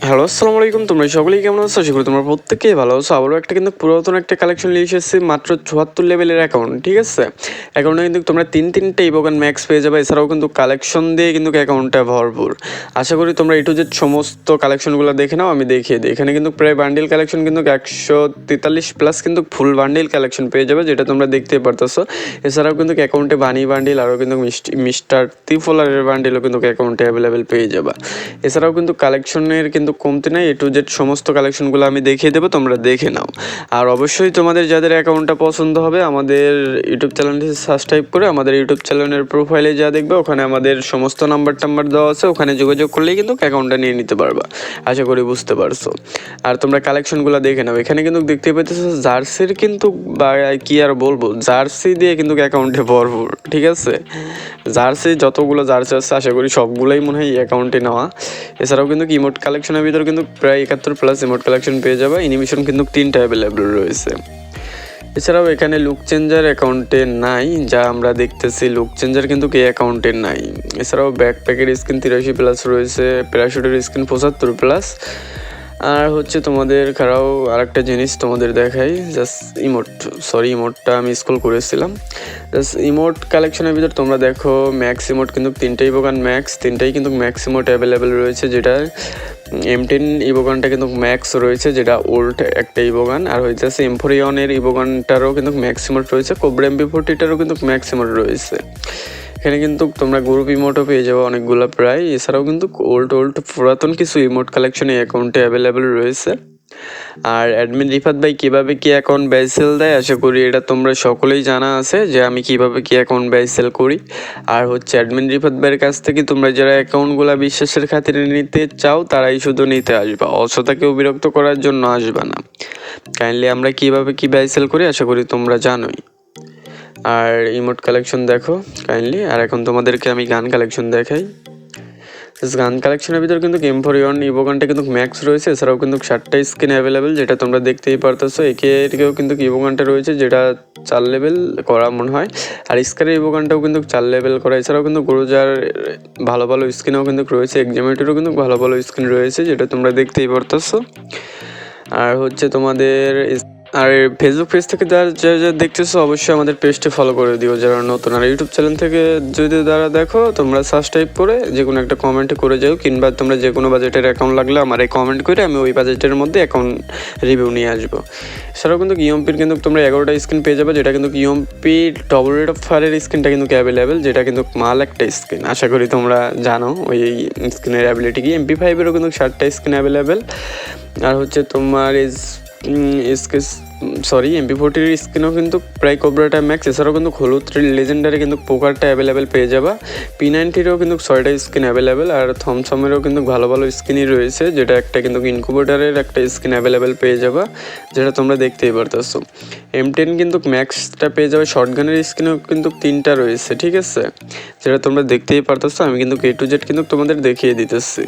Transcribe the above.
Hello, আসসালামু আলাইকুম। তোমরা সকলেই কেমন আছো? আশা করি তোমরা প্রত্যেকেই ভালো আছো। আবারও একটা কিন্তু পুরাতন একটা কালেকশন নিয়ে এসেছি, মাত্র ৭৪ লেভেলের অ্যাকাউন্ট, ঠিক আছে? অ্যাকাউন্টে কিন্তু তোমরা তিনটা ইভোগান ম্যাক্স পেয়ে যাবে। এছাড়াও কিন্তু কালেকশন দিয়ে কিন্তু অ্যাকাউন্টটা ভরপুর। আশা করি তোমরা A to Z সমস্ত কালেকশনগুলো দেখে নাও, আমি দেখিয়ে দিই। এখানে কিন্তু প্রায় বান্ডিল কালেকশন কিন্তু 143 প্লাস কিন্তু ফুল বান্ডিল কালেকশন পেয়ে যাবে, যেটা তোমরা দেখতেই পারতেছো। এছাড়াও কিন্তু অ্যাকাউন্টে বানি বান্ডিল, আরও কিন্তু মিস্টার ত্রিপোলারের বান্ডিলও কিন্তু অ্যাকাউন্টে অ্যাভেলেবেল পেয়ে যাবে। এছাড়াও কিন্তু কালেকশনের কিন্তু কমতি নাই, A to Z সমস্ত কালেকশনগুলো আমি দেখিয়ে দেবো, তোমরা দেখে নাও। আর অবশ্যই তোমাদের যাদের অ্যাকাউন্টটা পছন্দ হবে, আমাদের ইউটিউব চ্যানেলটি সাবস্ক্রাইব করে আমাদের ইউটিউব চ্যানেলের প্রোফাইলে যা দেখবে, ওখানে আমাদের সমস্ত নাম্বার দেওয়া আছে, ওখানে যোগাযোগ করলেই কিন্তু অ্যাকাউন্টটা নিয়ে নিতে পারবা। আশা করি বুঝতে পারছো। আর তোমরা কালেকশনগুলো দেখে নাও। এখানে কিন্তু দেখতে পেতেছো জার্সির কিন্তু, বা কি আর বলবো, জার্সি দিয়ে কিন্তু অ্যাকাউন্টে ভরপুর, ঠিক আছে? জার্সি যতগুলো জার্সি আছে, আশা করি সবগুলোই মনে হয় অ্যাকাউন্টে নেওয়া। এছাড়াও কিন্তু ইমোট কালেকশনের ভিতরে কিন্তু প্রায় 71 প্লাস ইমোট কালেকশন পেয়ে যাবে। অ্যানিমেশন কিন্তু 3টা অ্যাভেলেবল রয়েছে। এছাড়াও এখানে লুক চেঞ্জার অ্যাকাউন্টে নাই, যা আমরা দেখতেছি লুক চেঞ্জার কিন্তু এই অ্যাকাউন্টে নাই। এছাড়াও ব্যাকপ্যাকের স্ক্রিন 83 প্লাস রয়েছে, প্যারাশুটের স্ক্রিন 75 প্লাস। আর হচ্ছে তোমাদের খারাও আরেকটা জিনিস তোমাদের দেখাই, জাস্ট ইমোটটা আমি স্ক্রল করেছিলাম। জাস্ট ইমোট কালেকশনের ভিতর তোমরা দেখো ম্যাক্স ইমোট কিন্তু 3টাই ইভোগান ম্যাক্স, 3টাই কিন্তু ম্যাক্স ইমোট অ্যাভেলেবেল রয়েছে, যেটা M10 ইভোগানটা কিন্তু ম্যাক্স রয়েছে, যেটা ওল্ড একটা ইভোগান। আর হচ্ছে এমফোরিয়নের ইভোগানটারও কিন্তু ম্যাক্স ইমোট রয়েছে, কোবরা MP40টারও কিন্তু ম্যাক্স ইমোট রয়েছে। এখানে কিন্তু তোমরা গ্রুপ ইমোটও পেয়ে যাবে অনেকগুলো প্রায়। এছাড়াও কিন্তু ওল্ড পুরাতন কিছু ইমোট কালেকশন এই অ্যাকাউন্টে অ্যাভেলেবেল রয়েছে। আর অ্যাডমিন রিফাত ভাই কীভাবে কী অ্যাকাউন্ট ব্যয় সেল দেয়, আশা করি এটা তোমরা সকলেই জানা আছে যে আমি কীভাবে কী অ্যাকাউন্ট ব্যয় সেল করি। আর হচ্ছে অ্যাডমিন রিফাত ভাইয়ের কাছ থেকে তোমরা যারা অ্যাকাউন্টগুলো বিশ্বাসের খাতিরে নিতে চাও, তারাই শুধু নিতে আসবা, অযথা কেউ বিরক্ত করার জন্য আসবা না। কাইন্ডলি আমরা কীভাবে কী ব্যয় সেল করি আশা করি তোমরা জানোই। আর ইমোট কালেকশন দেখো কাইন্ডলি। আর এখন তোমাদেরকে আমি গান কালেকশন দেখাই। গান কালেকশনের ভিতরে কিন্তু এমফোরিয়ন ইভোগানটা কিন্তু ম্যাক্স রয়েছে। এছাড়াও কিন্তু 7টা স্কিন অ্যাভেলেবেল, যেটা তোমরা দেখতেই পারতেছো। একেও কিন্তু ইভোগানটা রয়েছে, যেটা 4 লেভেল করা মনে হয়। আর স্কারের ইভোগানটাও কিন্তু 4 লেভেল করা। এছাড়াও কিন্তু গুরুজার ভালো ভালো স্কিনও কিন্তু রয়েছে, এক্সামেটেরও কিন্তু ভালো ভালো স্কিন রয়েছে, যেটা তোমরা দেখতেই পারতেছো। আর হচ্ছে তোমাদের আর ফেসবুক পেজ থেকে যা দেখতেছো, অবশ্যই আমাদের পেজটি ফলো করে দিও যারা নতুন। আর ইউটিউব চ্যানেল থেকে যদি যারা দেখো, তোমরা সাবস্ক্রাইব করে যে কোনো একটা কমেন্ট করে যাও, কিংবা তোমরা যে কোনো বাজেটের অ্যাকাউন্ট লাগলে আমার এই কমেন্ট করে আমি ওই বাজেটের মধ্যে অ্যাকাউন্ট রিভিউ নিয়ে আসবো। এছাড়াও কিন্তু ইএমপির কিন্তু তোমরা 11টা স্কিন পেয়ে যাবে, যেটা কিন্তু ইএমপি ডবল রেট অফ ফায়ারের স্কিনটা কিন্তু অ্যাভেলেবেল, যেটা কিন্তু মাল একটা স্কিন। আশা করি তোমরা জানো ওই স্কিনের অ্যাবিলিটি কি। MP5এরও কিন্তু 7টা স্কিন অ্যাভেলেবেল। আর হচ্ছে তোমার MP40 স্কিনও কিন্তু প্রায় কোবরাটা ম্যাক্স। এছাড়াও কিন্তু হলুদ লেজেন্ডারে কিন্তু পোকারটা অ্যাভেলেবেল পেয়ে যাবা। P90-রও কিন্তু 6টা স্কিন অ্যাভেলেবেল। আর থমসমেরও কিন্তু ভালো ভালো স্কিনই রয়েছে, যেটা একটা কিন্তু ইনকুবেটারের একটা স্কিন অ্যাভেলেবেল পেয়ে যাবা, যেটা তোমরা দেখতেই পারতেছো। M10 কিন্তু ম্যাক্সটা পেয়ে যাবে। শর্টগানের স্কিনও কিন্তু 3টা রয়েছে, ঠিক আছে, যেটা তোমরা দেখতেই পারতেছো। আমি কিন্তু A to Z কিন্তু তোমাদের দেখিয়ে দিতেছি।